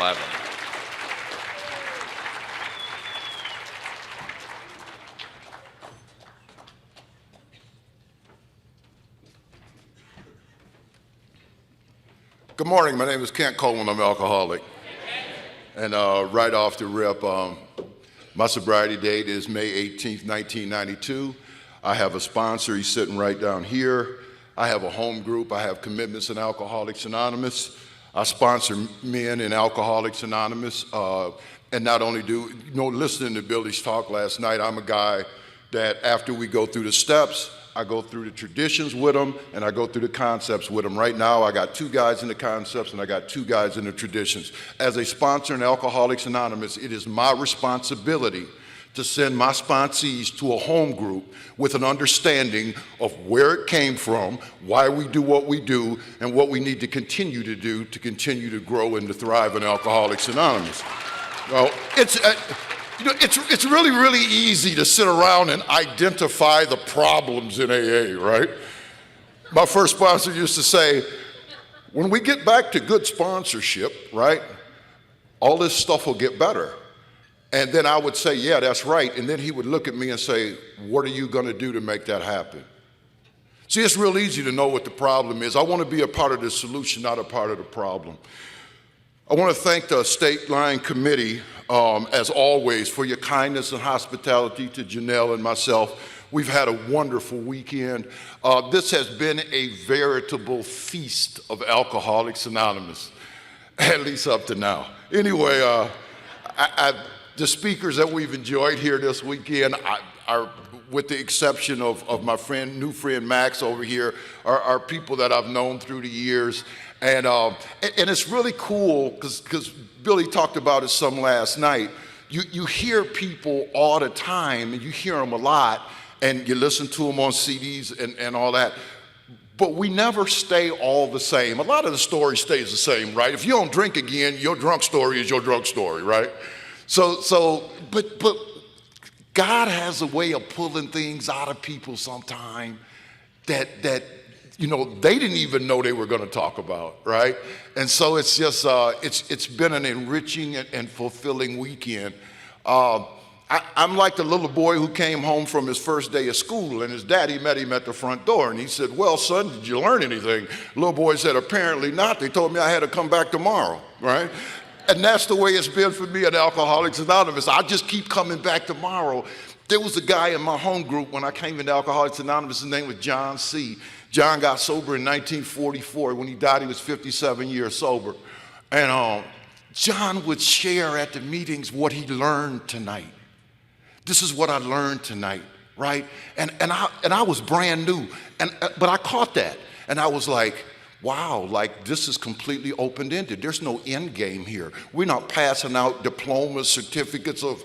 11. Good morning, my name is Kent Coleman, I'm an alcoholic. And right off the rip, my sobriety date is May 18th, 1992. I have a sponsor, he's sitting right down here. I have a home group, I have commitments in Alcoholics Anonymous. I sponsor men in Alcoholics Anonymous. And not only listening to Billy's talk last night, I'm a guy that after we go through the steps, I go through the traditions with them, and I go through the concepts with them. Right now, I got 2 guys in the concepts, and I got 2 guys in the traditions. As a sponsor in Alcoholics Anonymous, it is my responsibility to send my sponsees to a home group with an understanding of where it came from, why we do what we do, and what we need to continue to do to continue to grow and to thrive in Alcoholics Anonymous. Well, it's really, really easy to sit around and identify the problems in AA, right? My first sponsor used to say, when we get back to good sponsorship, right, all this stuff will get better. And then I would say, yeah, that's right. And then he would look at me and say, what are you going to do to make that happen? See, it's real easy to know what the problem is. I want to be a part of the solution, not a part of the problem. I want to thank the Stateline Committee, as always, for your kindness and hospitality to Janelle and myself. We've had a wonderful weekend. This has been a veritable feast of Alcoholics Anonymous, at least up to now. Anyway, the speakers that we've enjoyed here this weekend are, with the exception of my new friend Max over here, are people that I've known through the years. And it's really cool because Billy talked about it some last night. You hear people all the time, and you hear them a lot, and you listen to them on CDs and all that. But we never stay all the same. A lot of the story stays the same, right? If you don't drink again, your drunk story is your drunk story, right? But God has a way of pulling things out of people sometime that they didn't even know they were going to talk about, right? And so it's just, it's been an enriching and fulfilling weekend. I'm like the little boy who came home from his first day of school, and his daddy met him at the front door, and he said, well, son, did you learn anything? The little boy said, apparently not. They told me I had to come back tomorrow, right? And that's the way it's been for me at Alcoholics Anonymous. I just keep coming back tomorrow. There was a guy in my home group when I came into Alcoholics Anonymous. His name was John C. John got sober in 1944. When he died, he was 57 years sober. And John would share at the meetings what he learned tonight. This is what I learned tonight, right? And I was brand new, but I caught that. And I was like, wow, like this is completely open-ended. There's no end game here. We're not passing out diplomas, certificates of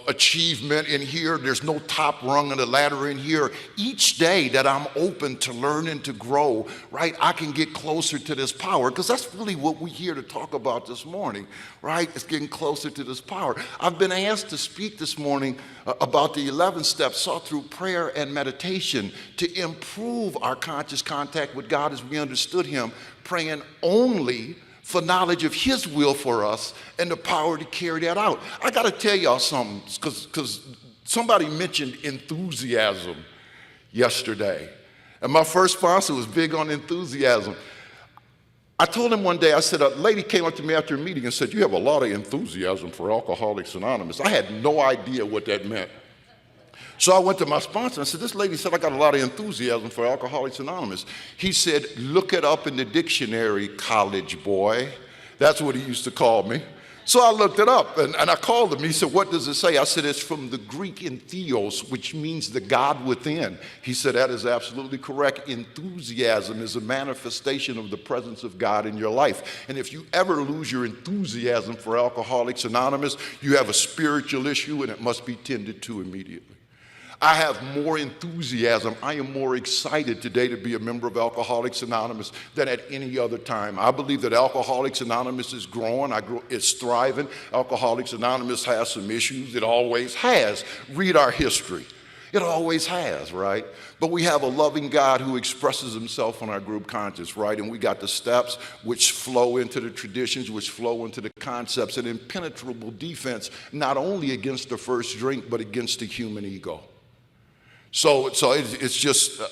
achievement in here. There's no top rung of the ladder in here. Each day that I'm open to learn and to grow, right, I can get closer to this power, because that's really what we're here to talk about this morning, right? It's getting closer to this power. I've been asked to speak this morning about the 11 steps sought through prayer and meditation to improve our conscious contact with God as we understood Him, praying only for knowledge of His will for us and the power to carry that out. I got to tell y'all something, because somebody mentioned enthusiasm yesterday. And my first sponsor was big on enthusiasm. I told him one day, I said, a lady came up to me after a meeting and said, you have a lot of enthusiasm for Alcoholics Anonymous. I had no idea what that meant. So I went to my sponsor and I said, this lady said I got a lot of enthusiasm for Alcoholics Anonymous. He said, look it up in the dictionary, college boy. That's what he used to call me. So I looked it up and I called him. He said, what does it say? I said, it's from the Greek entheos, which means the God within. He said, that is absolutely correct. Enthusiasm is a manifestation of the presence of God in your life. And if you ever lose your enthusiasm for Alcoholics Anonymous, you have a spiritual issue and it must be tended to immediately. I have more enthusiasm. I am more excited today to be a member of Alcoholics Anonymous than at any other time. I believe that Alcoholics Anonymous is growing. It's thriving. Alcoholics Anonymous has some issues. It always has. Read our history. It always has, right? But we have a loving God who expresses himself on our group conscience, right? And we got the steps which flow into the traditions, which flow into the concepts, an impenetrable defense, not only against the first drink, but against the human ego. So it's just,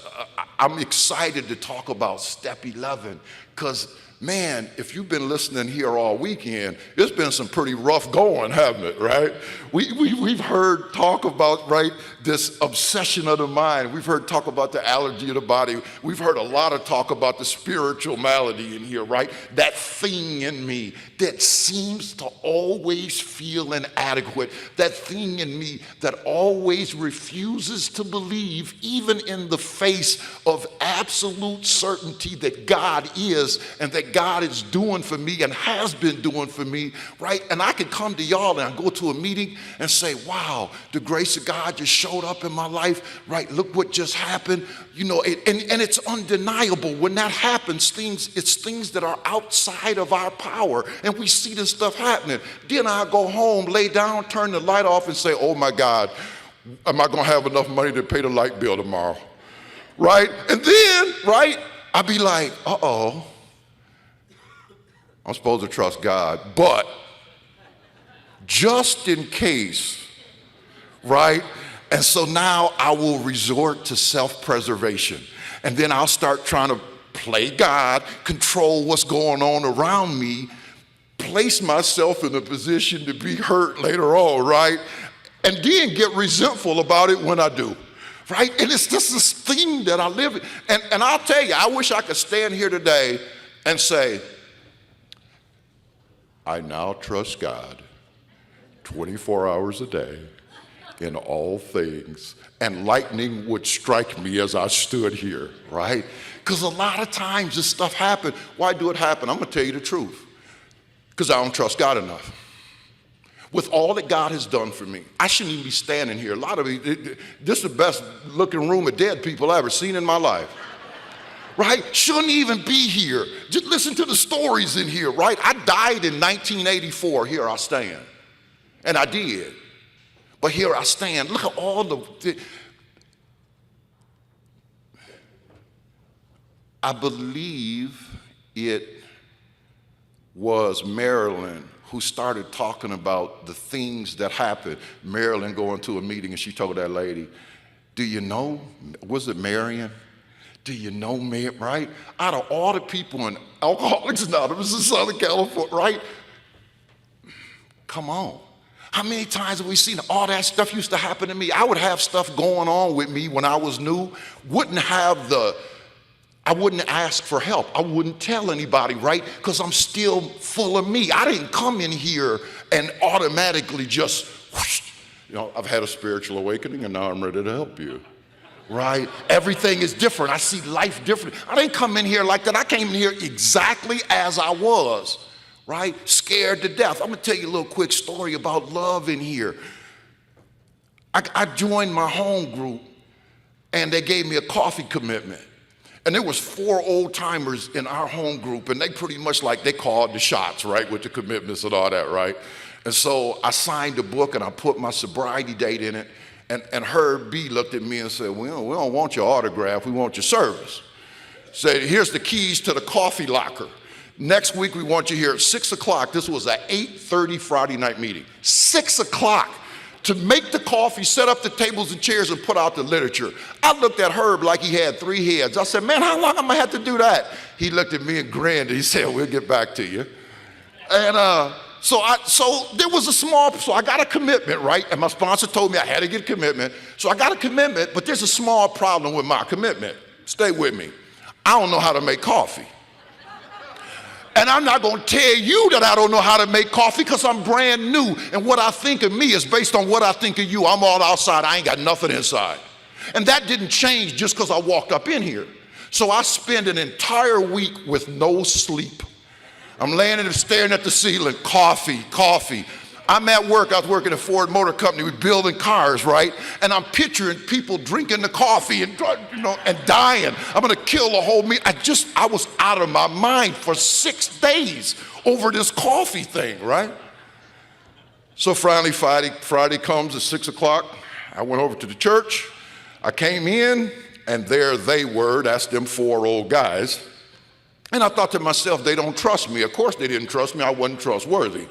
I'm excited to talk about Step 11, because man, if you've been listening here all weekend, it's been some pretty rough going, haven't it, right? We've heard talk about, right, this obsession of the mind. We've heard talk about the allergy of the body. We've heard a lot of talk about the spiritual malady in here, right? That thing in me that seems to always feel inadequate. That thing in me that always refuses to believe, even in the face of absolute certainty that God is and that God is doing for me and has been doing for me, right? And I can come to y'all and I go to a meeting and say, wow, the grace of God just showed up in my life, right? Look what just happened. You know, and it's undeniable. When that happens, it's things that are outside of our power, and we see this stuff happening. Then I go home, lay down, turn the light off and say, oh my God, am I gonna have enough money to pay the light bill tomorrow? Right? And then, right, I'll be like, uh-oh, I'm supposed to trust God, but just in case, right? And so now I will resort to self-preservation. And then I'll start trying to play God, control what's going on around me, place myself in a position to be hurt later on, right? And then get resentful about it when I do, right? And it's just this thing that I live in. And I'll tell you, I wish I could stand here today and say, I now trust God 24 hours a day in all things, and lightning would strike me as I stood here, right? Because a lot of times this stuff happens. Why do it happen? I'm going to tell you the truth. Because I don't trust God enough. With all that God has done for me, I shouldn't even be standing here. A lot of this is the best looking room of dead people I've ever seen in my life. Right? Shouldn't even be here. Just listen to the stories in here, right? I died in 1984. Here I stand. And I did. But here I stand. Look at all I believe it was Marilyn who started talking about the things that happened. Marilyn going to a meeting and she told that lady, do you know, was it Marion? Do you know me, right? Out of all the people in Alcoholics Anonymous in Southern California, right? Come on. How many times have we seen all that stuff used to happen to me? I would have stuff going on with me when I was new, I wouldn't ask for help. I wouldn't tell anybody, right? Because I'm still full of me. I didn't come in here and automatically just, whoosh, I've had a spiritual awakening and now I'm ready to help you, right? Everything is different. I see life different. I didn't come in here like that. I came in here exactly as I was, right? Scared to death. I'm gonna tell you a little quick story about love in here. I joined my home group and they gave me a coffee commitment. And there was 4 old timers in our home group, and they pretty much they called the shots, right, with the commitments and all that, right? And so I signed a book and I put my sobriety date in it, and Herb B looked at me and said, we don't want your autograph, we want your service. Said, here's the keys to the coffee locker. Next week we want you here at 6 o'clock. This was an 8:30 Friday night meeting. 6 o'clock. To make the coffee, set up the tables and chairs, and put out the literature. I looked at Herb like he had 3 heads. I said, man, how long am I have to do that? He looked at me and grinned. He said, we'll get back to you. And so there was so I got a commitment, right? And my sponsor told me I had to get a commitment. So I got a commitment, but there's a small problem with my commitment. Stay with me. I don't know how to make coffee. And I'm not going to tell you that I don't know how to make coffee because I'm brand new. And what I think of me is based on what I think of you. I'm all outside. I ain't got nothing inside. And that didn't change just because I walked up in here. So I spend an entire week with no sleep. I'm laying there staring at the ceiling, coffee. I'm at work. I was working at Ford Motor Company. We're building cars, right? And I'm picturing people drinking the coffee and dying. I'm going to kill the whole meal. I was out of my mind for 6 days over this coffee thing, right? So finally, Friday comes at 6 o'clock. I went over to the church. I came in, and there they were. That's them 4 old guys. And I thought to myself, they don't trust me. Of course they didn't trust me. I wasn't trustworthy.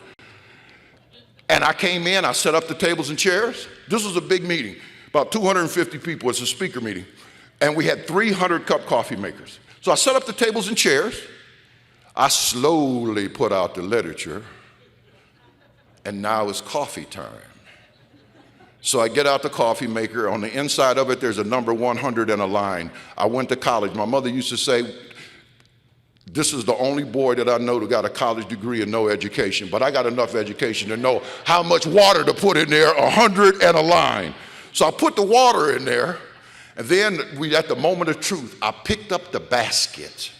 And I came in, I set up the tables and chairs. This was a big meeting, about 250 people. It's a speaker meeting. And we had 300-cup coffee makers. So I set up the tables and chairs. I slowly put out the literature. And now it's coffee time. So I get out the coffee maker. On the inside of it, there's a number 100 and a line. I went to college. My mother used to say, this is the only boy that I know that got a college degree and no education, but I got enough education to know how much water to put in there, 100 and a line. So I put the water in there, and then at the moment of truth, I picked up the basket.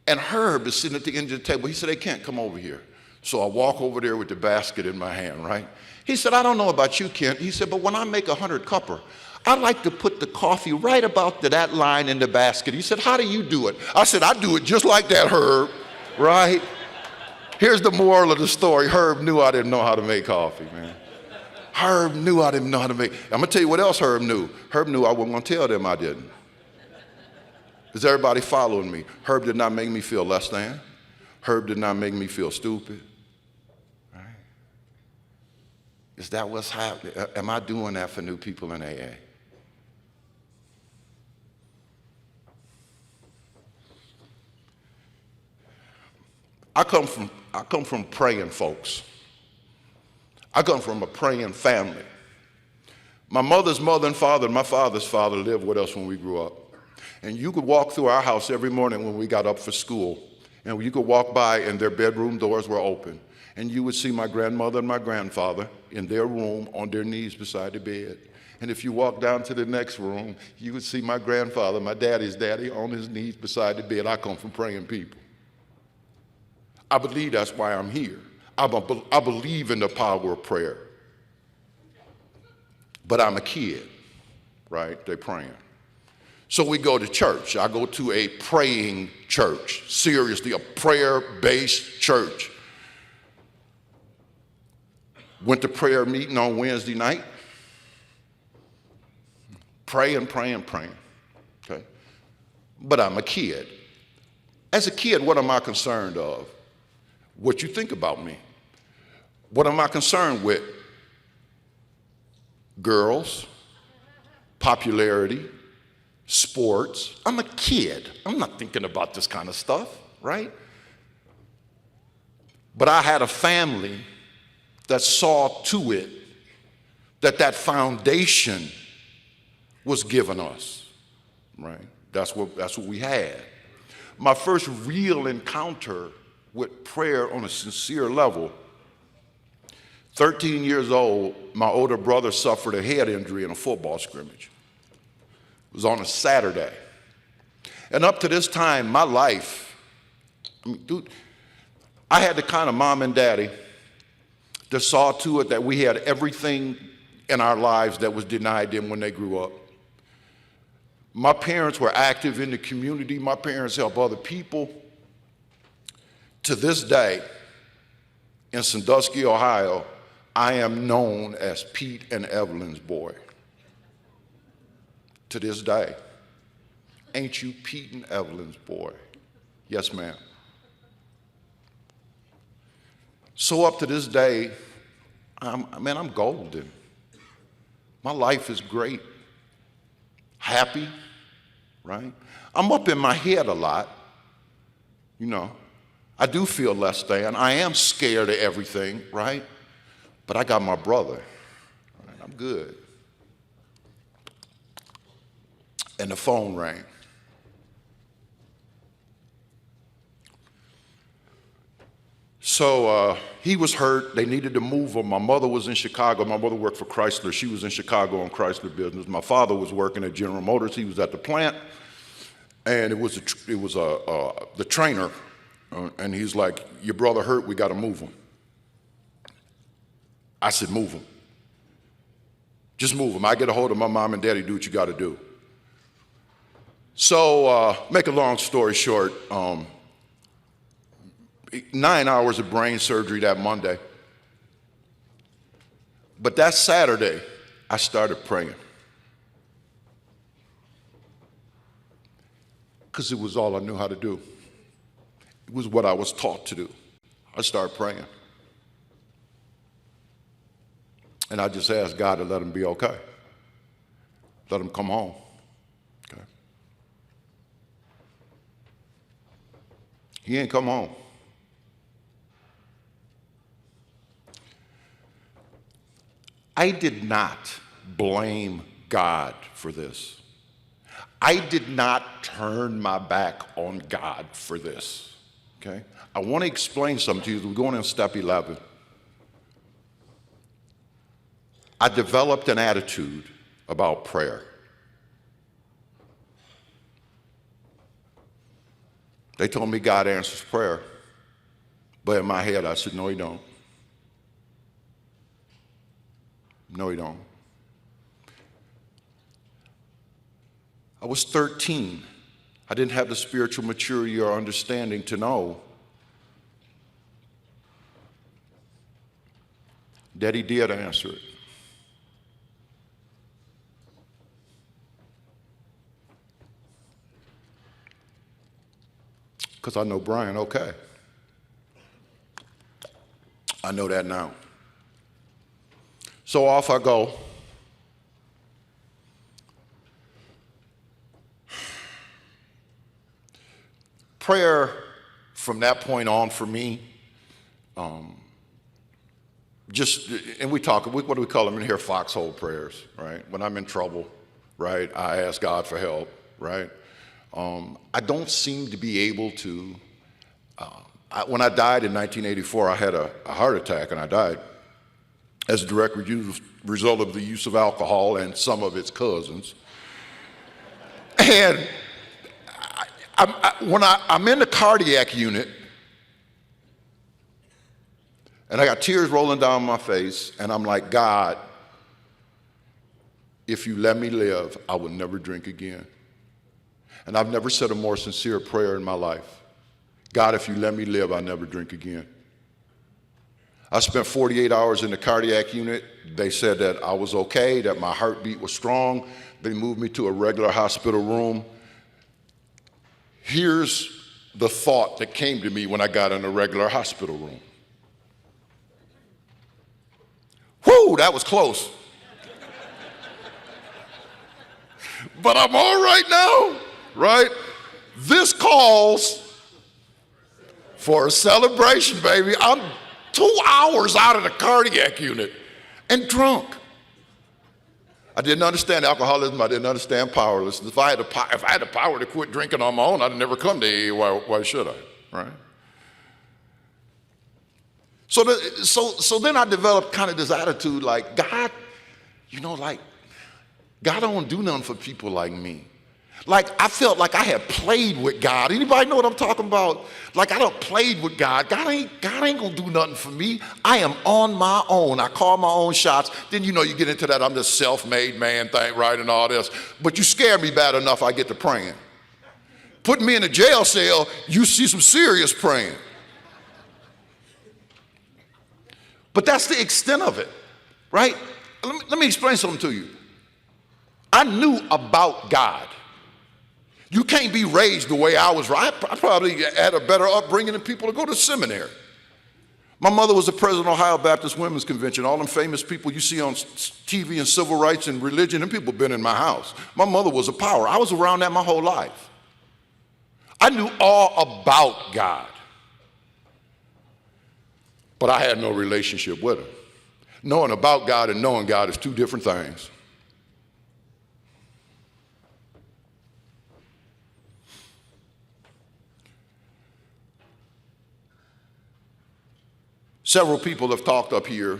And Herb is sitting at the end of the table. He said, they can't come over here. So I walk over there with the basket in my hand, right? He said, I don't know about you, Kent. He said, but when I make a 100-cupper, I like to put the coffee right about to that line in the basket. He said, how do you do it? I said, I do it just like that, Herb, right? Here's the moral of the story. Herb knew I didn't know how to make coffee, man. Herb knew I didn't know how to make. I'm gonna tell you what else Herb knew. Herb knew I wasn't gonna tell them I didn't. Is everybody following me? Herb did not make me feel less than. Herb did not make me feel stupid. Right? Is that what's happening? Am I doing that for new people in AA? I come from praying folks. I come from a praying family. My mother's mother and father and my father's father lived with us when we grew up. And you could walk through our house every morning when we got up for school. And you could walk by and their bedroom doors were open. And you would see my grandmother and my grandfather in their room on their knees beside the bed. And if you walk down to the next room, you would see my grandfather, my daddy's daddy, on his knees beside the bed. I come from praying people. I believe that's why I'm here. I believe in the power of prayer. But I'm a kid, right? They're praying. So we go to church. I go to a praying church, seriously, a prayer-based church. Went to prayer meeting on Wednesday night. Praying, okay? But I'm a kid. As a kid, what am I concerned of? What you think about me. What am I concerned with? Girls, popularity, sports. I'm a kid. I'm not thinking about this kind of stuff, right? But I had a family that saw to it that that foundation was given us, right? That's what we had. My first real encounter with prayer on a sincere level, 13 years old, my older brother suffered a head injury in a football scrimmage. It was on a Saturday. And up to this time, my life, I had the kind of mom and daddy that saw to it that we had everything in our lives that was denied them when they grew up. My parents were active in the community. My parents helped other people. To this day, in Sandusky, Ohio, I am known as Pete and Evelyn's boy. To this day. Ain't you Pete and Evelyn's boy? Yes, ma'am. So up to this day, I'm golden. My life is great. Happy, right? I'm up in my head a lot, you know. I do feel less than. I am scared of everything, right? But I got my brother. Right? I'm good. And the phone rang. So he was hurt. They needed to move him. My mother was in Chicago. My mother worked for Chrysler. She was in Chicago on Chrysler business. My father was working at General Motors. He was at the plant. And it was the trainer. And he's like, your brother hurt, we got to move him. I said, move him. Just move him. I get a hold of my mom and daddy, do what you got to do. So make a long story short, 9 hours of brain surgery that Monday. But that Saturday, I started praying. Because it was all I knew how to do. It was what I was taught to do. I started praying. And I just asked God to let him be okay. Let him come home. Okay. He ain't come home. I did not blame God for this. I did not turn my back on God for this. Okay? I want to explain something to you. We're going in step 11. I developed an attitude about prayer. They told me God answers prayer, but in my head I said, no, he don't. No, he don't. I was 13. I didn't have the spiritual maturity or understanding to know that he did answer it. Because I know Brian okay. I know that now. So off I go. Prayer from that point on for me, and we talk, what do we call them in here? Foxhole prayers, right? When I'm in trouble, right? I ask God for help, right? I don't seem to be able to, when I died in 1984, I had a heart attack and I died as a direct result of the use of alcohol and some of its cousins. And when I'm in the cardiac unit, and I got tears rolling down my face, and I'm like, God, if you let me live, I will never drink again. And I've never said a more sincere prayer in my life. God, if you let me live, I'll never drink again. I spent 48 hours in the cardiac unit. They said that I was okay, that my heartbeat was strong. They moved me to a regular hospital room. Here's the thought that came to me when I got in a regular hospital room. Whoo, that was close. But I'm all right now, right? This calls for a celebration, baby. I'm 2 hours out of the cardiac unit and drunk. I didn't understand alcoholism. I didn't understand powerlessness. If I had the power to quit drinking on my own, I'd never come to AA. Why should I, right? So then I developed kind of this attitude like, God, God don't do nothing for people like me. Like, I felt like I had played with God. Anybody know what I'm talking about? Like, I done played with God. God ain't gonna do nothing for me. I am on my own. I call my own shots. Then, you get into that I'm this self-made man thing, right, and all this. But you scare me bad enough, I get to praying. Put me in a jail cell, you see some serious praying. But that's the extent of it, right? Let me explain something to you. I knew about God. You can't be raised the way I was. I probably had a better upbringing than people to go to seminary. My mother was the president of Ohio Baptist Women's Convention. All them famous people you see on TV and civil rights and religion, and people been in my house. My mother was a power. I was around that my whole life. I knew all about God. But I had no relationship with him. Knowing about God and knowing God is two different things. Several people have talked up here.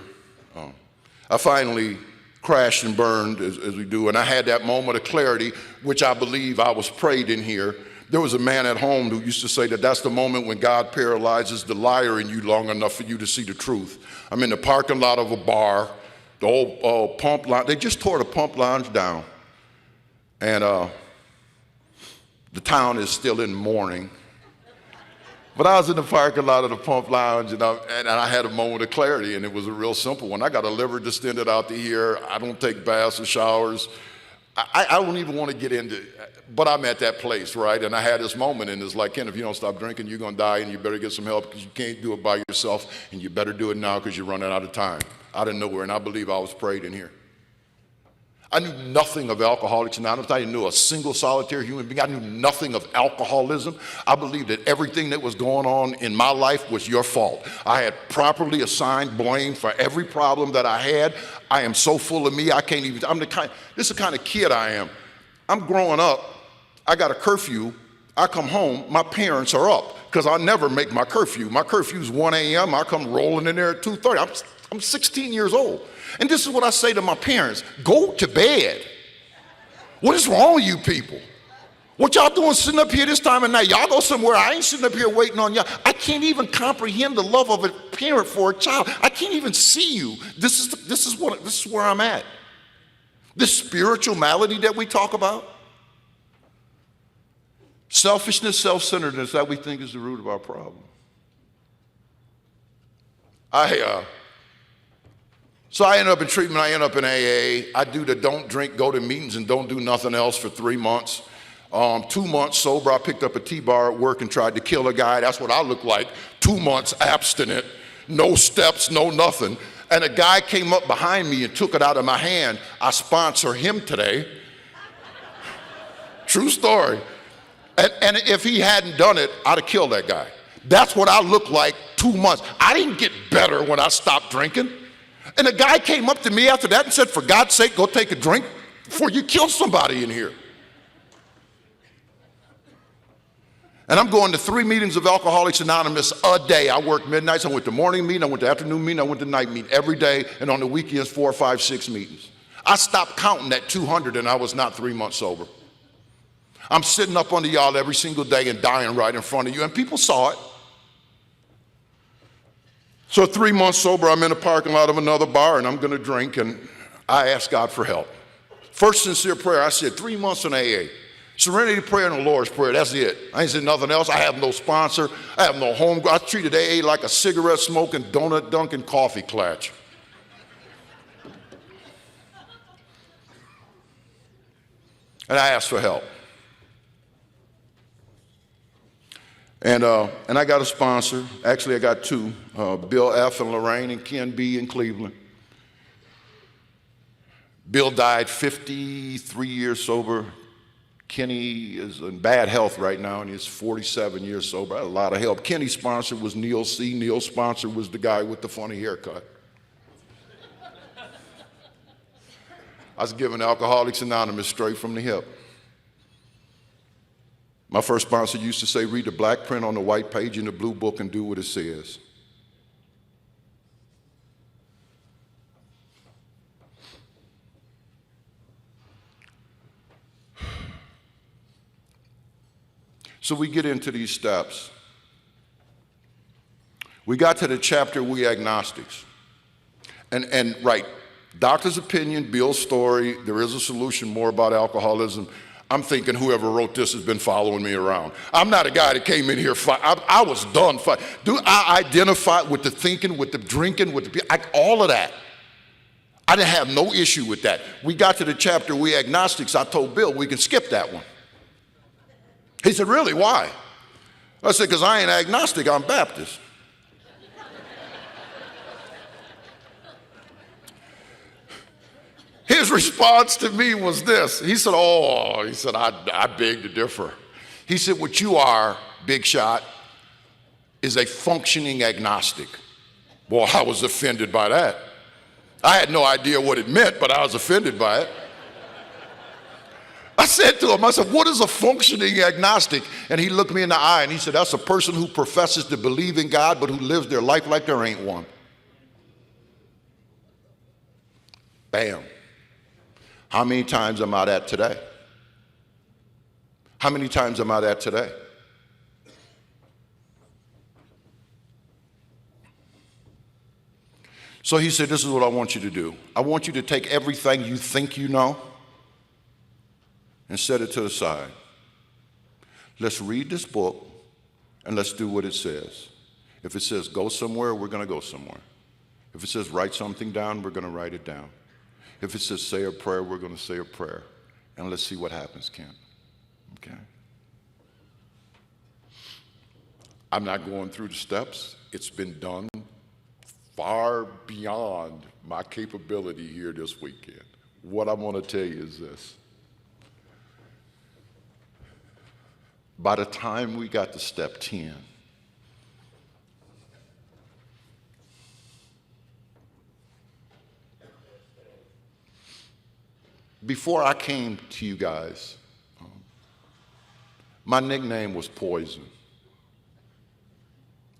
I finally crashed and burned as we do, and I had that moment of clarity, which I believe I was prayed in here. There was a man at home who used to say that that's the moment when God paralyzes the liar in you long enough for you to see the truth. I'm in the parking lot of a bar, the old pump line. They just tore the pump lines down, and the town is still in mourning. But I was in the parking lot of the Pump Lounge, and I had a moment of clarity, and it was a real simple one. I got a liver distended out to here. I don't take baths or showers. I don't even want to get into, but I'm at that place, right? And I had this moment, and it's like, Ken, if you don't stop drinking, you're going to die, and you better get some help because you can't do it by yourself, and you better do it now because you're running out of time. Out of nowhere, and I believe I was prayed in here. I knew nothing of Alcoholics Anonymous. I didn't know a single solitary human being. I knew nothing of alcoholism. I believed that everything that was going on in my life was your fault. I had properly assigned blame for every problem that I had. I am so full of me, I can't even, this is the kind of kid I am. I'm growing up, I got a curfew, I come home, my parents are up, because I never make my curfew. My curfew's 1 a.m., I come rolling in there at 2:30. I'm 16 years old. And this is what I say to my parents: go to bed. What is wrong with you people? What y'all doing sitting up here this time of night? Y'all go somewhere. I ain't sitting up here waiting on y'all. I can't even comprehend the love of a parent for a child. I can't even see you. This is where I'm at. This spiritual malady that we talk about, selfishness, self-centeredness, that we think is the root of our problem. So I ended up in treatment, I ended up in AA. I do the don't drink, go to meetings, and don't do nothing else for 3 months. 2 months sober, I picked up a T-bar at work and tried to kill a guy. That's what I look like. 2 months abstinent, no steps, no nothing. And a guy came up behind me and took it out of my hand. I sponsor him today. True story. And if he hadn't done it, I'd have killed that guy. That's what I look like 2 months. I didn't get better when I stopped drinking. And a guy came up to me after that and said, for God's sake, go take a drink before you kill somebody in here. And I'm going to 3 meetings of Alcoholics Anonymous a day. I work midnights, I went to morning meeting, I went to afternoon meeting, I went to night meeting every day, and on the weekends, 4, 5, 6 meetings. I stopped counting at 200 and I was not 3 months sober. I'm sitting up under y'all every single day and dying right in front of you, and people saw it. So 3 months sober, I'm in the parking lot of another bar and I'm gonna drink, and I asked God for help. First sincere prayer, I said 3 months in AA. Serenity prayer and the Lord's prayer, that's it. I ain't said nothing else. I have no sponsor, I have no home. I treated AA like a cigarette smoking, donut dunking, coffee clutch. And I asked for help. And I got a sponsor. Actually, I got two, Bill F. and Lorraine and Ken B. in Cleveland. Bill died 53 years sober. Kenny is in bad health right now, and he's 47 years sober. I had a lot of help. Kenny's sponsor was Neil C. Neil's sponsor was the guy with the funny haircut. I was giving Alcoholics Anonymous straight from the hip. My first sponsor used to say, read the black print on the white page in the blue book and do what it says. So we get into these steps. We got to the chapter, we agnostics. And right, doctor's opinion, Bill's story, there is a solution, more about alcoholism. I'm thinking whoever wrote this has been following me around. I'm not a guy that came in here, I was done fighting. I identified with the thinking, with the drinking, with the, all of that. I didn't have no issue with that. We got to the chapter, we agnostics. I told Bill, we can skip that one. He said, really, why? I said, because I ain't agnostic, I'm Baptist. His response to me was this. He said, I beg to differ. He said, what you are, big shot, is a functioning agnostic. Boy, I was offended by that. I had no idea what it meant, but I was offended by it. I said to him, I said, what is a functioning agnostic? And he looked me in the eye and he said, that's a person who professes to believe in God, but who lives their life like there ain't one. Bam. How many times am I at today? How many times am I at today? So he said, this is what I want you to do. I want you to take everything you think you know and set it to the side. Let's read this book and let's do what it says. If it says go somewhere, we're going to go somewhere. If it says write something down, we're going to write it down. If it says say a prayer, we're going to say a prayer. And let's see what happens, Kent. Okay? I'm not going through the steps. It's been done far beyond my capability here this weekend. What I want to tell you is this. By the time we got to step 10, before I came to you guys, my nickname was Poison.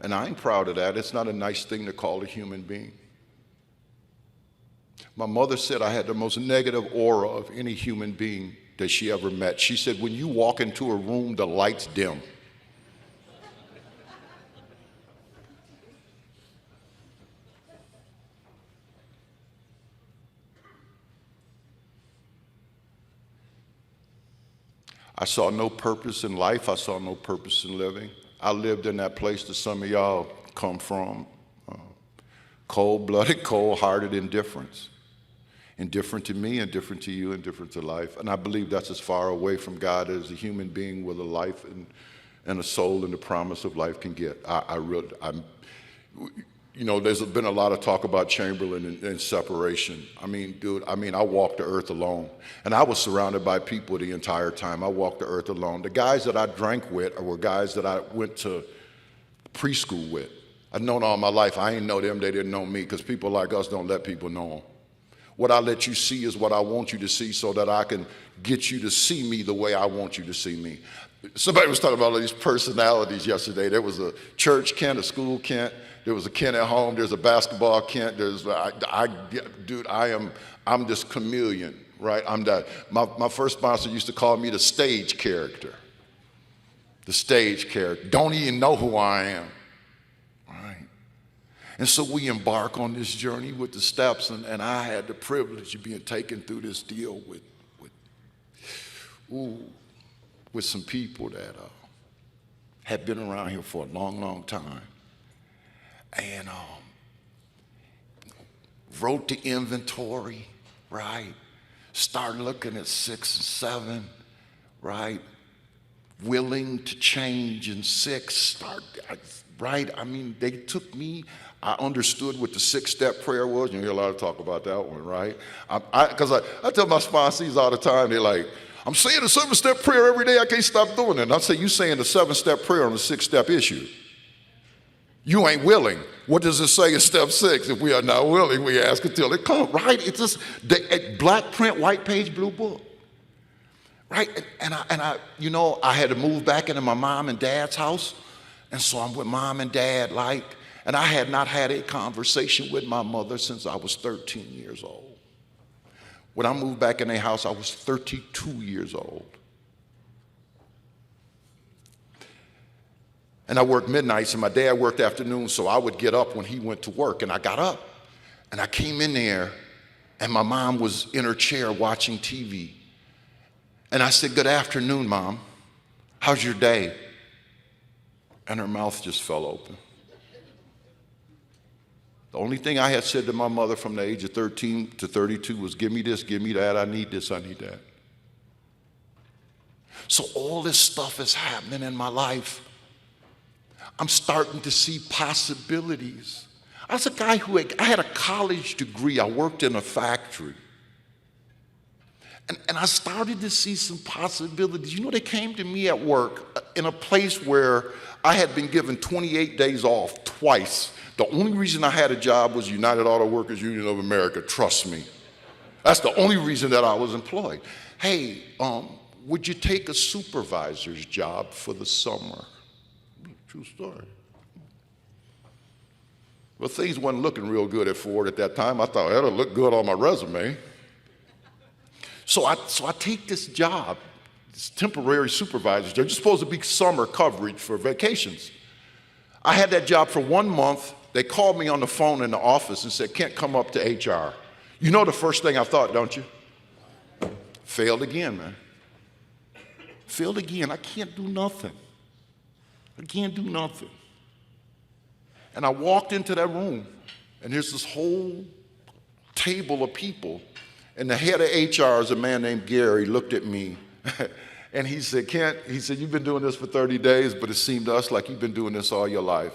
And I ain't proud of that. It's not a nice thing to call a human being. My mother said I had the most negative aura of any human being that she ever met. She said, when you walk into a room, the lights dim. I saw no purpose in life. I saw no purpose in living. I lived in that place that some of y'all come from. Cold-blooded, cold-hearted indifference. Indifferent to me, indifferent to you, indifferent to life. And I believe that's as far away from God as a human being with a life and a soul and the promise of life can get. You know, there's been a lot of talk about Chamberlain and separation. I mean, dude, I walked the earth alone. And I was surrounded by people the entire time. I walked the earth alone. The guys that I drank with were guys that I went to preschool with. I'd known all my life. I ain't know them, they didn't know me, because people like us don't let people know them. What I let you see is what I want you to see so that I can get you to see me the way I want you to see me. Somebody was talking about all these personalities yesterday. There was a church Kent, a school Kent. There was a Kent at home. There's a basketball Kent. I'm this chameleon, right? I'm that. My first sponsor used to call me the stage character. The stage character. Don't even know who I am. And so we embark on this journey with the steps, and I had the privilege of being taken through this deal with some people that had been around here for a long, long time. And wrote the inventory, right? Started looking at 6 and 7, right? Willing to change in 6, right? I mean, they took me. I understood what the 6-step prayer was. You hear a lot of talk about that one, right? Because I tell my sponsees all the time, they're like, I'm saying the 7-step prayer every day. I can't stop doing it. And I say, you saying the 7-step prayer on the 6-step issue. You ain't willing. What does it say in step 6? If we are not willing, we ask until it comes, right? It's just black print, white page, blue book. Right? And I, you know, I had to move back into my mom and dad's house. And so I'm with mom and dad, and I had not had a conversation with my mother since I was 13 years old. When I moved back in their house, I was 32 years old. And I worked midnights, and my dad worked afternoons, so I would get up when he went to work. And I got up, and I came in there, and my mom was in her chair watching TV. And I said, good afternoon, Mom. How's your day? And her mouth just fell open. The only thing I had said to my mother from the age of 13 to 32 was, give me this, give me that, I need this, I need that. So all this stuff is happening in my life. I'm starting to see possibilities. I was a guy I had a college degree. I worked in a factory. And I started to see some possibilities. You know, they came to me at work in a place where I had been given 28 days off twice. The only reason I had a job was United Auto Workers Union of America, trust me. That's the only reason that I was employed. Hey, would you take a supervisor's job for the summer? True story. Well, things wasn't looking real good at Ford at that time. I thought, that'll look good on my resume. So I take this job, this temporary supervisor's job. It's supposed to be summer coverage for vacations. I had that job for 1 month. They called me on the phone in the office and said, can't come up to HR. You know the first thing I thought, don't you? Failed again, man. Failed again. I can't do nothing. I can't do nothing. And I walked into that room, and there's this whole table of people, and the head of HR is a man named Gary, looked at me, and he said, Kent, he said, you've been doing this for 30 days, but it seemed to us like you've been doing this all your life.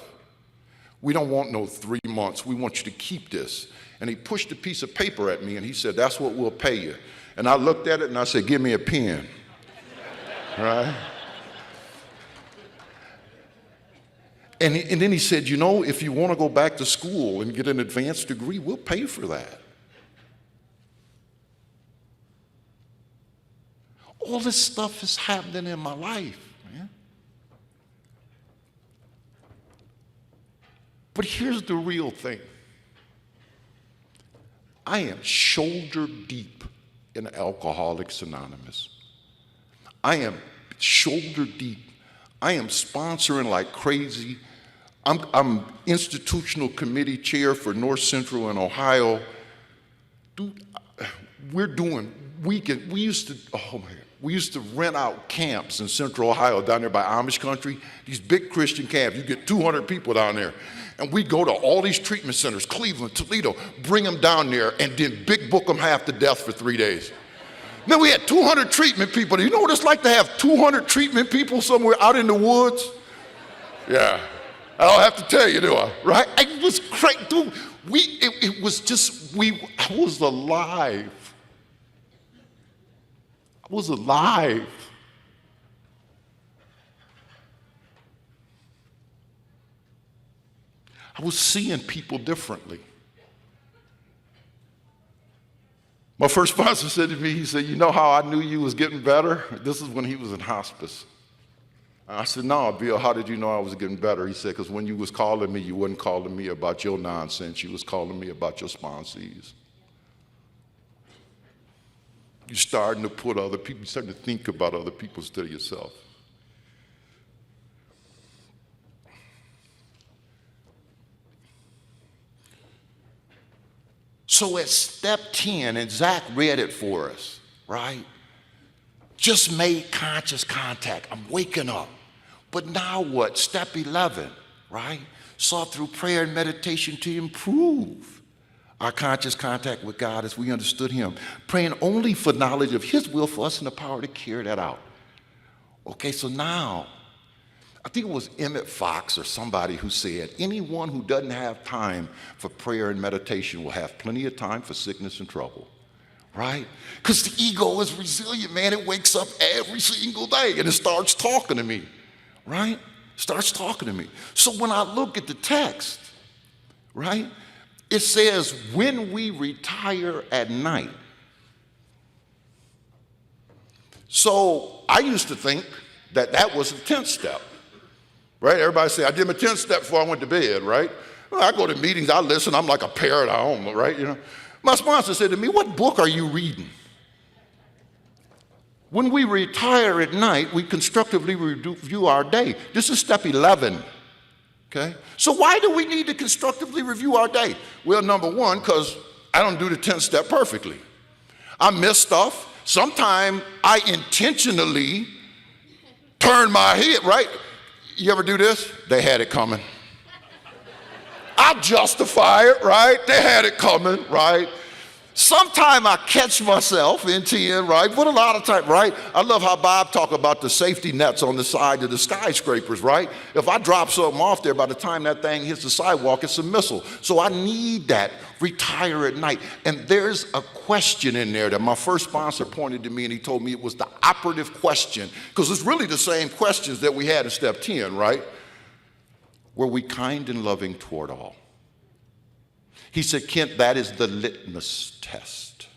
We don't want no 3 months. We want you to keep this. And he pushed a piece of paper at me, and he said, that's what we'll pay you. And I looked at it, and I said, give me a pen, right? And then he said, you know, if you want to go back to school and get an advanced degree, we'll pay for that. All this stuff is happening in my life, man. But here's the real thing. I am shoulder deep in Alcoholics Anonymous. I am shoulder deep. I am sponsoring like crazy. I'm institutional committee chair for North Central and Ohio. Dude, we're doing weekend. We used to rent out camps in Central Ohio down there by Amish country. These big Christian camps. You get 200 people down there. And we go to all these treatment centers, Cleveland, Toledo, bring them down there, and then big book them half to death for 3 days. Then we had 200 treatment people. Do you know what it's like to have 200 treatment people somewhere out in the woods? Yeah. I don't have to tell you, do I? Right? It was crazy. Dude, it was just, I was alive. I was alive. I was seeing people differently. My first sponsor said to me, he said, you know how I knew you was getting better? This is when he was in hospice. I said, no, Bill, how did you know I was getting better? He said, because when you was calling me, you wasn't calling me about your nonsense. You was calling me about your sponsees. You're starting to put other people, you're starting to think about other people instead of yourself. So at step 10, and Zach read it for us, right? Just made conscious contact. I'm waking up. But now what? Step 11, right? Sought through prayer and meditation to improve our conscious contact with God as we understood him. Praying only for knowledge of his will for us and the power to carry that out. Okay, so now, I think it was Emmett Fox or somebody who said, anyone who doesn't have time for prayer and meditation will have plenty of time for sickness and trouble. Right? Because the ego is resilient, man. It wakes up every single day and it starts talking to me. Right? Starts talking to me. So when I look at the text, right, it says, when we retire at night. So I used to think that that was the 10th step. Right? Everybody say, I did my 10th step before I went to bed, right? Well, I go to meetings, I listen, I'm like a parrot at home, right? You know. My sponsor said to me, what book are you reading? When we retire at night, we constructively review our day. This is step 11, okay? So why do we need to constructively review our day? Well, number one, because I don't do the 10th step perfectly. I miss stuff. Sometimes I intentionally turn my head, right? You ever do this? They had it coming. I justify it, right? They had it coming, right? Sometime I catch myself in 10, right? But a lot of time, right? I love how Bob talked about the safety nets on the side of the skyscrapers, right? If I drop something off there, by the time that thing hits the sidewalk, it's a missile. So I need that. Retire at night. And there's a question in there that my first sponsor pointed to me and he told me it was the operative question, because it's really the same questions that we had in step 10, right? Were we kind and loving toward all? He said, Kent, that is the litmus test.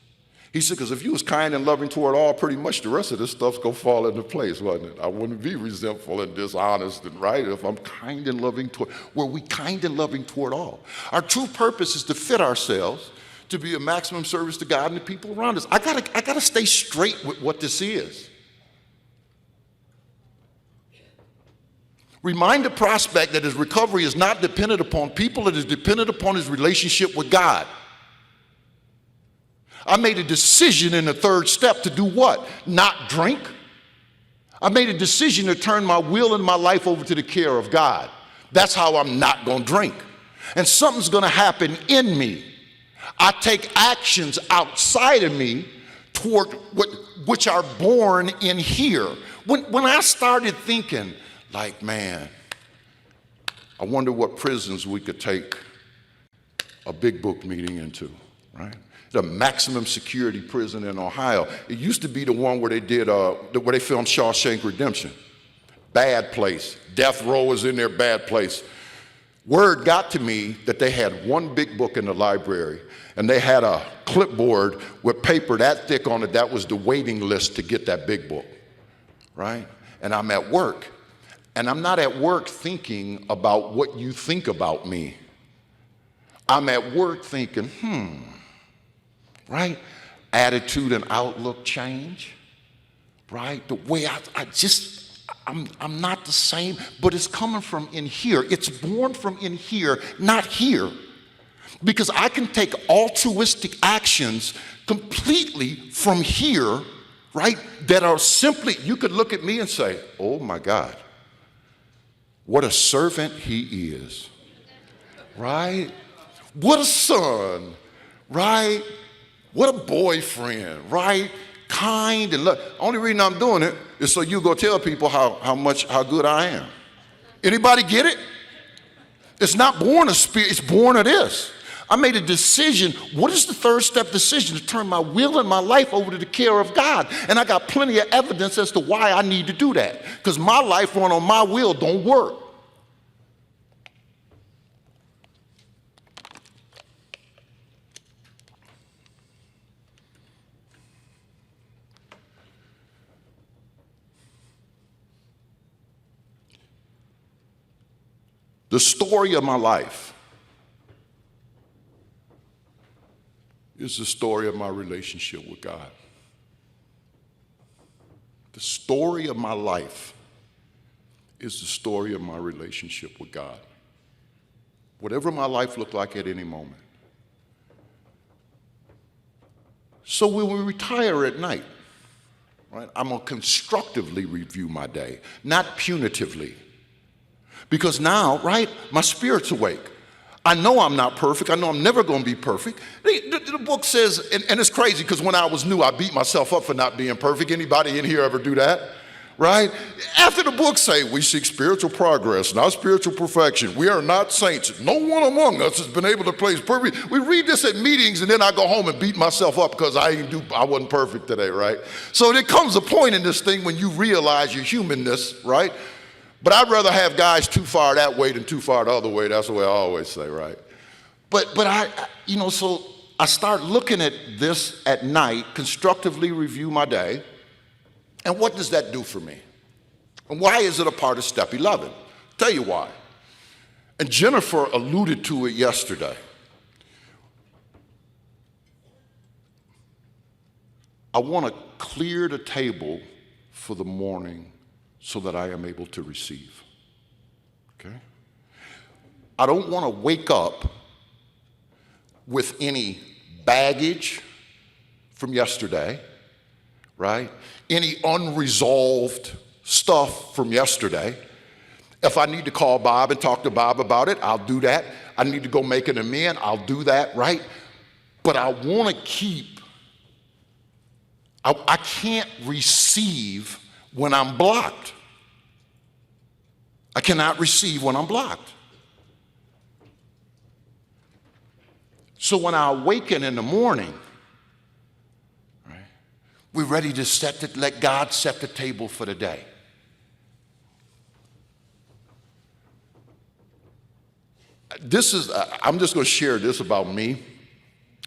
He said, because if you was kind and loving toward all, pretty much the rest of this stuff's going to fall into place, wasn't it? I wouldn't be resentful and dishonest, and right? If I'm kind and loving toward, were we kind and loving toward all? Our true purpose is to fit ourselves to be a maximum service to God and the people around us. I gotta stay straight with what this is. Remind the prospect that his recovery is not dependent upon people, it is dependent upon his relationship with God. I made a decision in the third step to do what? Not drink. I made a decision to turn my will and my life over to the care of God. That's how I'm not going to drink. And something's going to happen in me. I take actions outside of me toward which are born in here. When I started thinking, like, man, I wonder what prisons we could take a big book meeting into, right? The maximum security prison in Ohio. It used to be the one where they did, where they filmed Shawshank Redemption. Bad place. Death row was in there, bad place. Word got to me that they had one big book in the library, and they had a clipboard with paper that thick on it. That was the waiting list to get that big book, right? And I'm at work, and I'm not at work thinking about what you think about me. I'm at work thinking, right? Attitude and outlook change, right? The way I'm not the same, but it's coming from in here. It's born from in here, not here. Because I can take altruistic actions completely from here, right? That are simply, you could look at me and say, oh my God, what a servant he is, right? What a son, right? What a boyfriend, right? Kind and love. Only reason I'm doing it is so you go tell people how good I am. Anybody get it? It's not born of spirit, it's born of this. I made a decision. What is the third step decision? To turn my will and my life over to the care of God. And I got plenty of evidence as to why I need to do that. Because my life run on my will don't work. The story of my life is the story of my relationship with God. The story of my life is the story of my relationship with God. Whatever my life looked like at any moment. So when we retire at night, right, I'm going to constructively review my day, not punitively. Because now, right, my spirit's awake. I know I'm not perfect. I know I'm never going to be perfect. The book says, and it's crazy because when I was new, I beat myself up for not being perfect. Anybody in here ever do that? Right? After the book say, we seek spiritual progress, not spiritual perfection. We are not saints. No one among us has been able to place perfect. We read this at meetings and then I go home and beat myself up because I wasn't perfect today, right? So there comes a point in this thing when you realize your humanness, right? But I'd rather have guys too far that way than too far the other way. That's the way I always say, right? But so I start looking at this at night, constructively review my day. And what does that do for me? And why is it a part of step 11? Tell you why. And Jennifer alluded to it yesterday. I want to clear the table for the morning so that I am able to receive, okay? I don't want to wake up with any baggage from yesterday, right? Any unresolved stuff from yesterday. If I need to call Bob and talk to Bob about it, I'll do that. I need to go make an amend, I'll do that, right? But I want to keep, I can't receive when I'm blocked. I cannot receive when I'm blocked. So when I awaken in the morning, right, we're ready to let God set the table for the day. I'm just going to share this about me,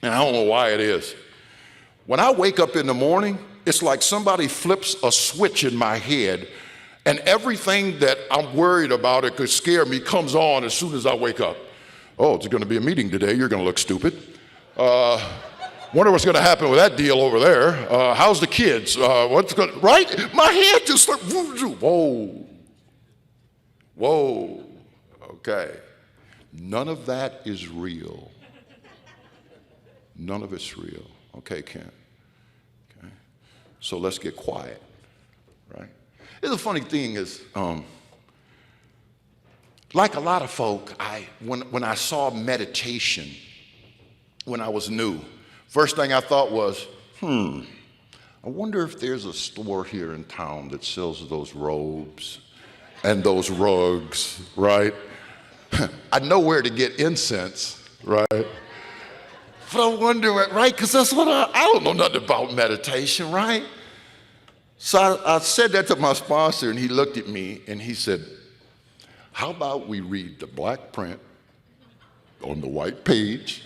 and I don't know why it is. When I wake up in the morning, it's like somebody flips a switch in my head, and everything that I'm worried about it could scare me comes on as soon as I wake up. Oh, it's going to be a meeting today. You're going to look stupid. Wonder what's going to happen with that deal over there. How's the kids? Right? My head just starts, whoa. Okay. None of that is real. None of it's real. Okay, Ken. Okay. So let's get quiet, right? The funny thing is, like a lot of folk, when I saw meditation when I was new, first thing I thought was, I wonder if there's a store here in town that sells those robes and those rugs, right? I know where to get incense, right? But I wonder, right? Because that's what I don't know nothing about meditation, right? So I said that to my sponsor, and he looked at me and he said, how about we read the black print on the white page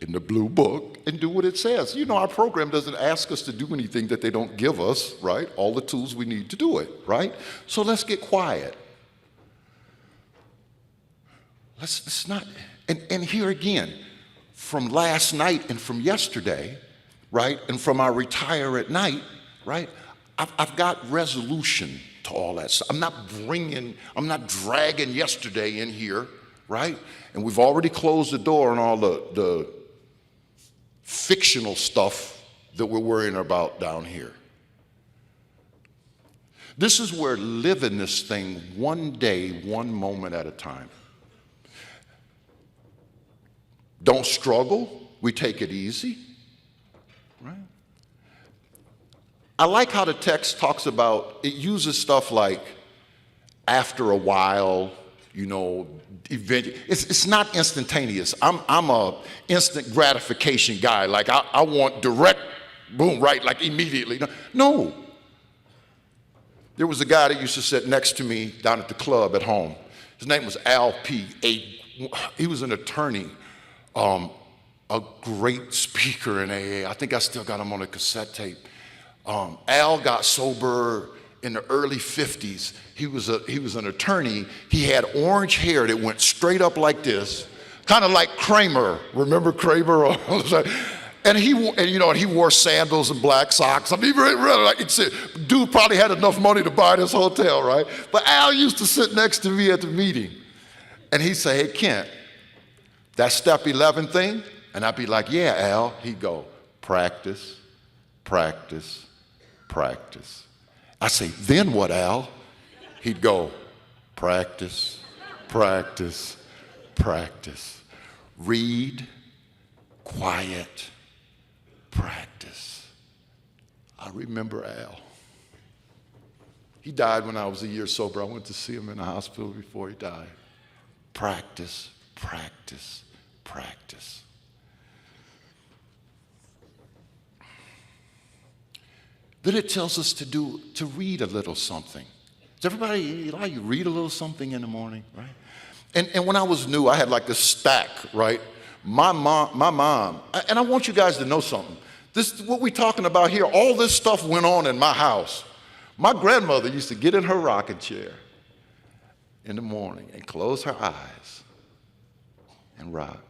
in the blue book and do what it says? You know, our program doesn't ask us to do anything that they don't give us, right? All the tools we need to do it, right? So let's get quiet. Let's not, and here again, from last night and from yesterday, right? And from our retire at night, right? I've got resolution to all that stuff. I'm not dragging yesterday in here, right? And we've already closed the door on all the fictional stuff that we're worrying about down here. This is where living this thing one day, one moment at a time. Don't struggle, we take it easy, right? I like how the text talks about, it uses stuff like after a while, you know, eventually. It's not instantaneous. I'm a instant gratification guy. Like I want direct, boom, right, like immediately. No. There was a guy that used to sit next to me down at the club at home. His name was Al P. He was an attorney, a great speaker in AA. I think I still got him on a cassette tape. Al got sober in the early 50s. He was an attorney. He had orange hair that went straight up like this, kind of like Kramer. Remember Kramer? And he wore sandals and black socks. I mean, really, like it's dude probably had enough money to buy this hotel, right? But Al used to sit next to me at the meeting, and he'd say, "Hey, Kent, that step 11 thing?" And I'd be like, "Yeah, Al." He'd go, "Practice, practice, practice." I say, "Then what, Al?" He'd go, "Practice, practice, practice. Read, quiet, practice." I remember Al. He died when I was a year sober. I went to see him in the hospital before he died. Practice, practice, practice. Then it tells us to read a little something. Does everybody like you read a little something in the morning, right? And when I was new, I had like this stack, right? My mom, and I want you guys to know something. This, what we're talking about here, all this stuff went on in my house. My grandmother used to get in her rocking chair in the morning and close her eyes and rock.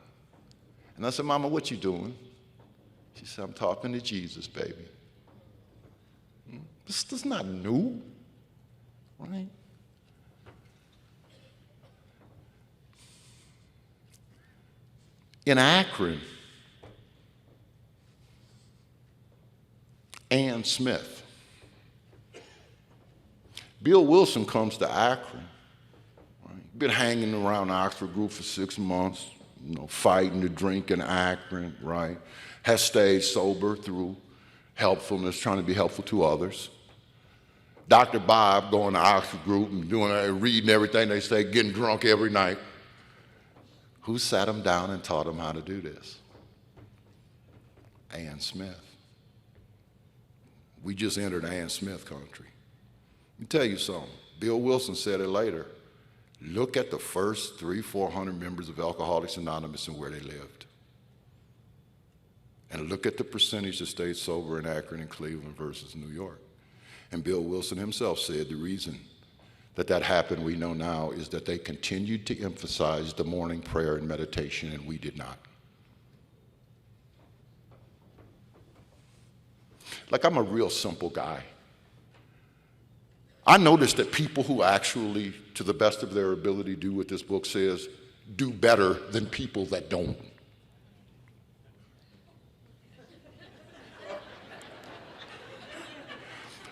And I said, "Mama, what you doing?" She said, "I'm talking to Jesus, baby." This is not new, right? In Akron, Ann Smith. Bill Wilson comes to Akron. Right? Been hanging around the Oxford group for 6 months, you know, fighting to drink in Akron, right? Has stayed sober through helpfulness, trying to be helpful to others. Dr. Bob going to Oxford group and reading everything they say, getting drunk every night. Who sat him down and taught him how to do this? Ann Smith. We just entered Ann Smith country. Let me tell you something. Bill Wilson said it later. Look at the first 300-400 members of Alcoholics Anonymous and where they lived. And look at the percentage that stayed sober in Akron and Cleveland versus New York. And Bill Wilson himself said the reason that happened, we know now, is that they continued to emphasize the morning prayer and meditation, and we did not. Like, I'm a real simple guy. I noticed that people who actually, to the best of their ability, do what this book says, do better than people that don't.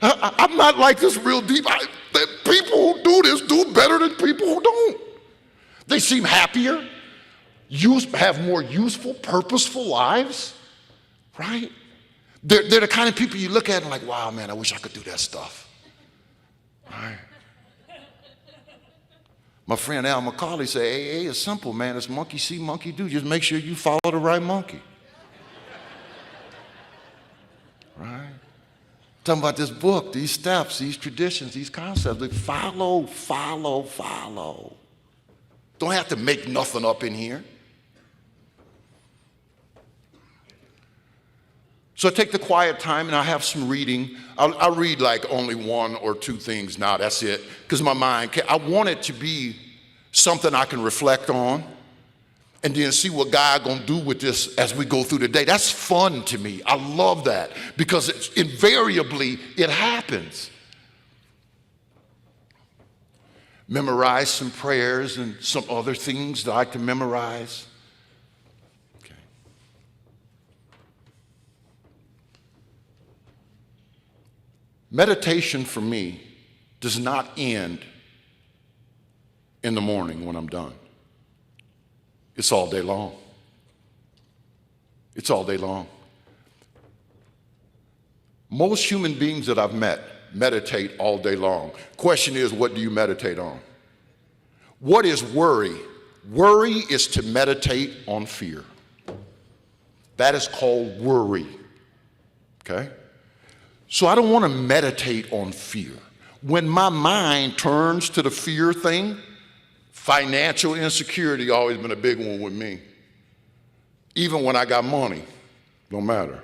I'm not like this real deep. People who do this do better than people who don't. They seem happier, have more useful, purposeful lives, right? They're the kind of people you look at and like, wow, man, I wish I could do that stuff, right? My friend Al McCauley said, AA is simple, man. It's monkey see, monkey do. Just make sure you follow the right monkey. Right? Talking about this book, these steps, these traditions, these concepts. Like follow, follow, follow. Don't have to make nothing up in here. So I take the quiet time and I have some reading. I read like only one or two things now, that's it. Because my mind, I want it to be something I can reflect on and then see what God gonna do with this as we go through the day. That's fun to me. I love that because invariably it happens. Memorize some prayers and some other things that I can memorize. Meditation for me does not end in the morning when I'm done. It's all day long. It's all day long. Most human beings that I've met meditate all day long. Question is, what do you meditate on? What is worry? Worry is to meditate on fear. That is called worry. Okay? So I don't want to meditate on fear. When my mind turns to the fear thing, financial insecurity always been a big one with me. Even when I got money, don't matter,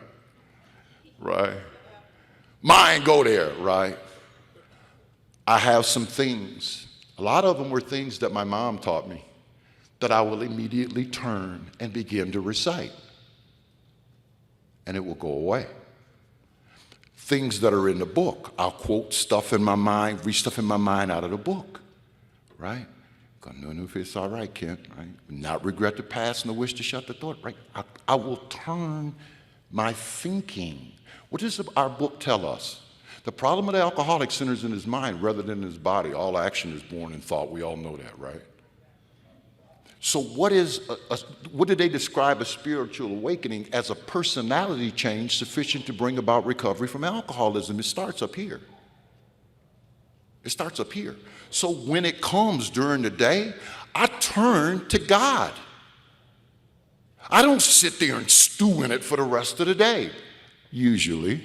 right? Mind go there, right? I have some things. A lot of them were things that my mom taught me that I will immediately turn and begin to recite. And it will go away. Things that are in the book. I'll quote stuff in my mind, read stuff in my mind out of the book, right? Gonna know if it's all right, Kent, right? Not regret the past nor wish to shut the door, right? I will turn my thinking. What does our book tell us? The problem of the alcoholic centers in his mind rather than his body. All action is born in thought. We all know that, right? So what did they describe a spiritual awakening as? A personality change sufficient to bring about recovery from alcoholism. It starts up here. It starts up here. So when it comes during the day, I turn to God. I don't sit there and stew in it for the rest of the day, usually.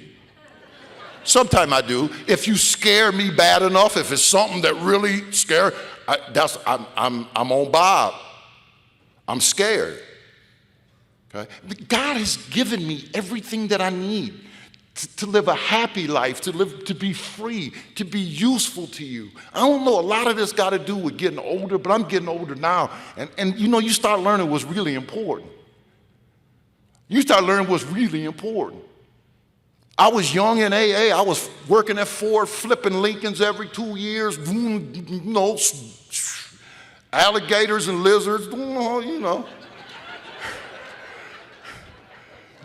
Sometimes I do. If you scare me bad enough, if it's something that really scares, I'm on Bob. I'm scared. Okay? God has given me everything that I need to live a happy life, to be free, to be useful to you. I don't know, a lot of this got to do with getting older, but I'm getting older now. And you know, you start learning what's really important. You start learning what's really important. I was young in AA. I was working at Ford, flipping Lincolns every 2 years, you know, alligators and lizards, you know.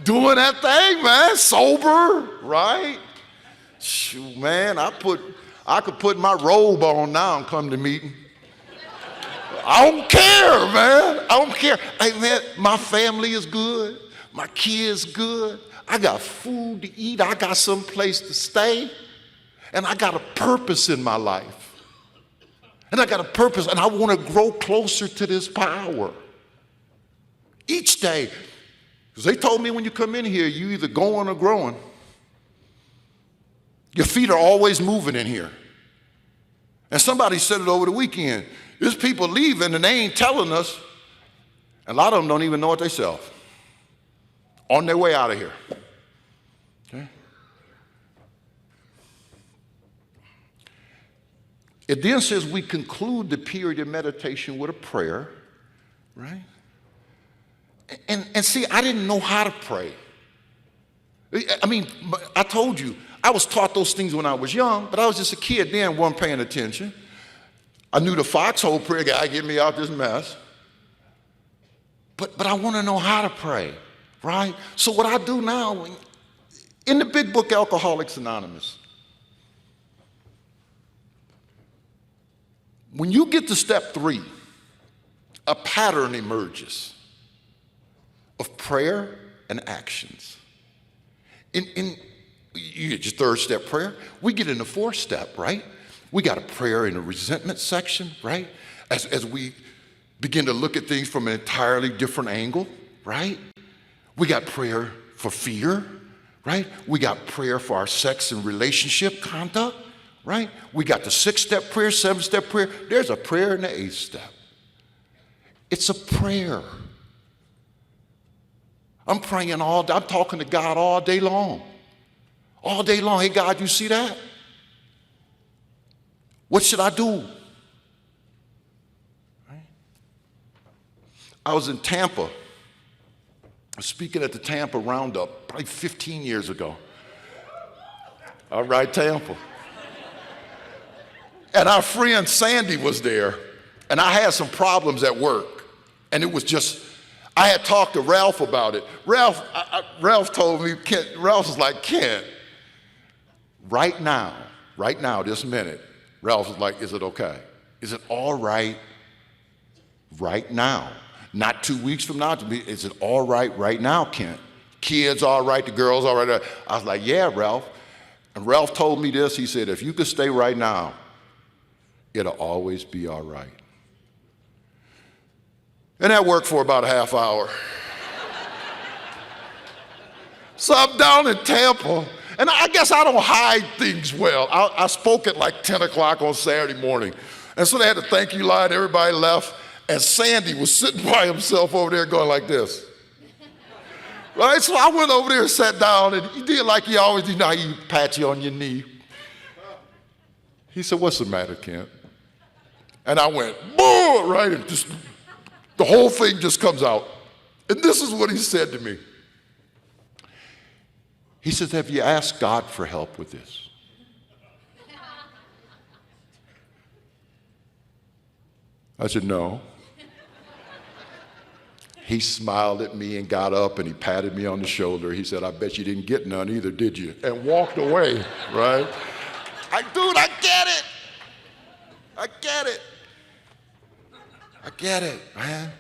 Doing that thing, man, sober, right? Shoot, man, I could put my robe on now and come to meeting. I don't care, man. I don't care. Hey, man, my family is good. My kids good. I got food to eat. I got some place to stay. And I got a purpose in my life. And I got a purpose, and I want to grow closer to this power. Each day. Because they told me when you come in here, you either going or growing. Your feet are always moving in here. And somebody said it over the weekend. There's people leaving and they ain't telling us. And a lot of them don't even know it themselves. On their way out of here. Okay? It then says we conclude the period of meditation with a prayer, right? And see, I didn't know how to pray. I mean, I told you, I was taught those things when I was young, but I was just a kid then, wasn't paying attention. I knew the foxhole prayer, God, get me out this mess. But I want to know how to pray, right? So what I do now, in the big book, Alcoholics Anonymous, When you get to step 3, a pattern emerges of prayer and actions. In you get your 3rd step prayer. We get in the 4th step, right? We got a prayer in the resentment section, right? As we begin to look at things from an entirely different angle, right? We got prayer for fear, right? We got prayer for our sex and relationship conduct, right? We got the 6-step prayer, 7-step prayer. There's a prayer in the 8th step. It's a prayer. I'm praying all day. I'm talking to God all day long. All day long. Hey, God, you see that? What should I do? Right? I was in Tampa. I was speaking at the Tampa Roundup probably 15 years ago. All right, Tampa. And our friend Sandy was there, and I had some problems at work. And it was just, I had talked to Ralph about it. Ralph told me, Ralph was like, Kent, right now, this minute, Ralph was like, is it okay? Is it all right now? Not 2 weeks from now, is it all right now, Kent? Kids all right, the girls all right? I was like, yeah, Ralph. And Ralph told me this, he said, if you could stay right now, it'll always be all right. And that worked for about a half hour. So I'm down in Tampa, and I guess I don't hide things well. I spoke at like 10 o'clock on Saturday morning. And so they had a thank you line, everybody left, and Sandy was sitting by himself over there going like this. Right, so I went over there and sat down, and he did like he always do, how you pat you on your knee. He said, what's the matter, Kent? And I went, boom, right, and just the whole thing just comes out. And this is what he said to me. He says, have you asked God for help with this? I said, no. He smiled at me and got up and he patted me on the shoulder. He said, I bet you didn't get none either, did you? And walked away, right? Dude, I get it. I get it. I get it, man.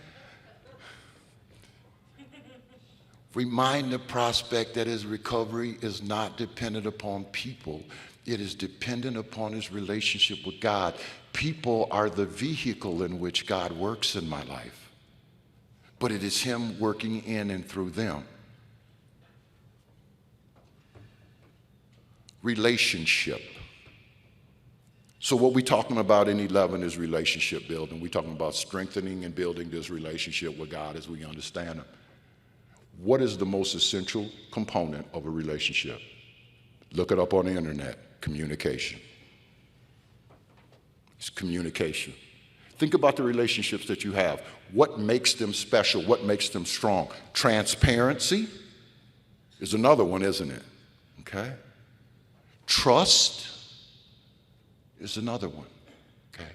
Remind the prospect that his recovery is not dependent upon people. It is dependent upon his relationship with God. People are the vehicle in which God works in my life. But it is him working in and through them. Relationship. So what we're talking about in 11 is relationship building. We're talking about strengthening and building this relationship with God as we understand him. What is the most essential component of a relationship? Look it up on the internet. Communication. It's communication. Think about the relationships that you have. What makes them special? What makes them strong? Transparency is another one, isn't it? Okay? Trust is another one. Okay?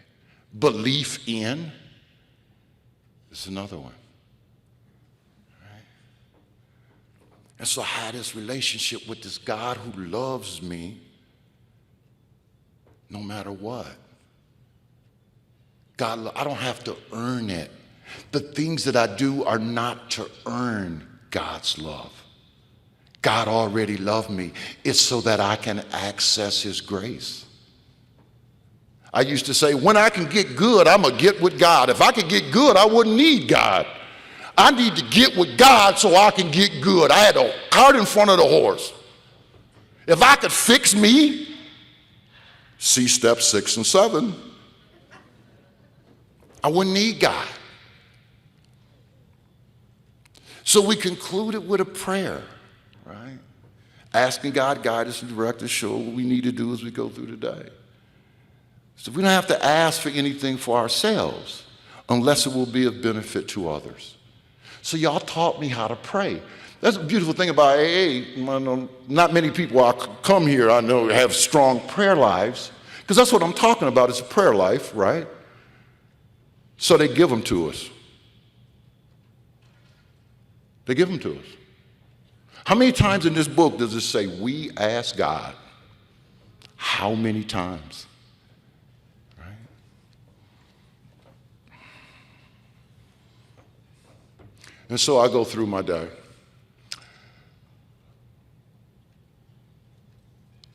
Belief in is another one. Right? And so I had this relationship with this God who loves me no matter what. God, I don't have to earn it. The things that I do are not to earn God's love. God already loved me. It's so that I can access his grace. I used to say, when I can get good, I'm going to get with God. If I could get good, I wouldn't need God. I need to get with God so I can get good. I had a cart in front of the horse. If I could fix me, see steps 6 and 7, I wouldn't need God. So we concluded with a prayer, right? Asking God, guide us and direct us, show what we need to do as we go through the day. So we don't have to ask for anything for ourselves unless it will be of benefit to others. So y'all taught me how to pray. That's a beautiful thing about AA. Not many people come here, I know, have strong prayer lives, because that's what I'm talking about, is a prayer life, right? So they give them to us. They give them to us. How many times in this book does it say, we ask God? How many times? Right? And so I go through my day.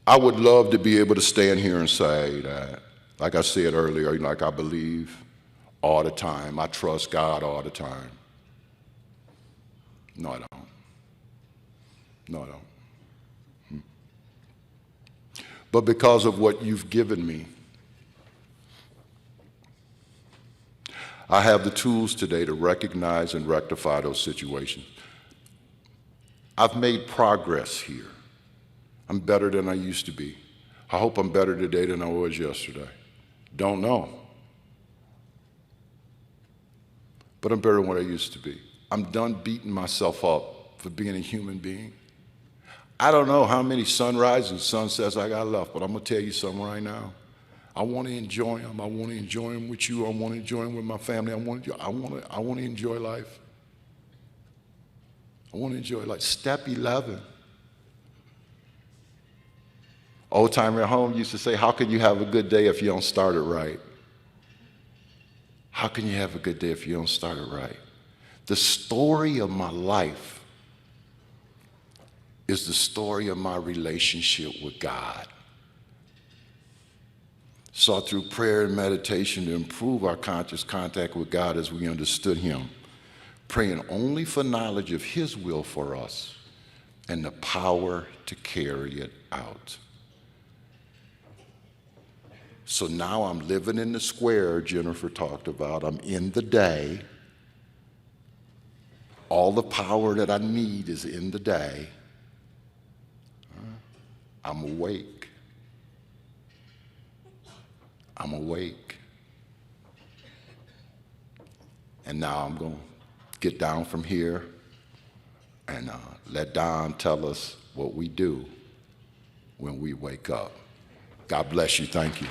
I would love to be able to stand here and say that, like I said earlier, like I believe all the time. I trust God all the time. No, I don't. No, I don't. But because of what you've given me, I have the tools today to recognize and rectify those situations. I've made progress here. I'm better than I used to be. I hope I'm better today than I was yesterday. Don't know. But I'm better than what I used to be. I'm done beating myself up for being a human being. I don't know how many sunrises and sunsets I got left, but I'm going to tell you something right now. I want to enjoy them. I want to enjoy them with you. I want to enjoy them with my family. I want to enjoy life. I want to enjoy life. Step 11. Old timer at home used to say, how can you have a good day if you don't start it right? How can you have a good day if you don't start it right? The story of my life is the story of my relationship with God. Sought through prayer and meditation to improve our conscious contact with God as we understood Him, praying only for knowledge of His will for us and the power to carry it out. So now I'm living in the square Jennifer talked about. I'm in the day. All the power that I need is in the day. I'm awake. I'm awake. And now I'm going to get down from here and let Don tell us what we do when we wake up. God bless you. Thank you.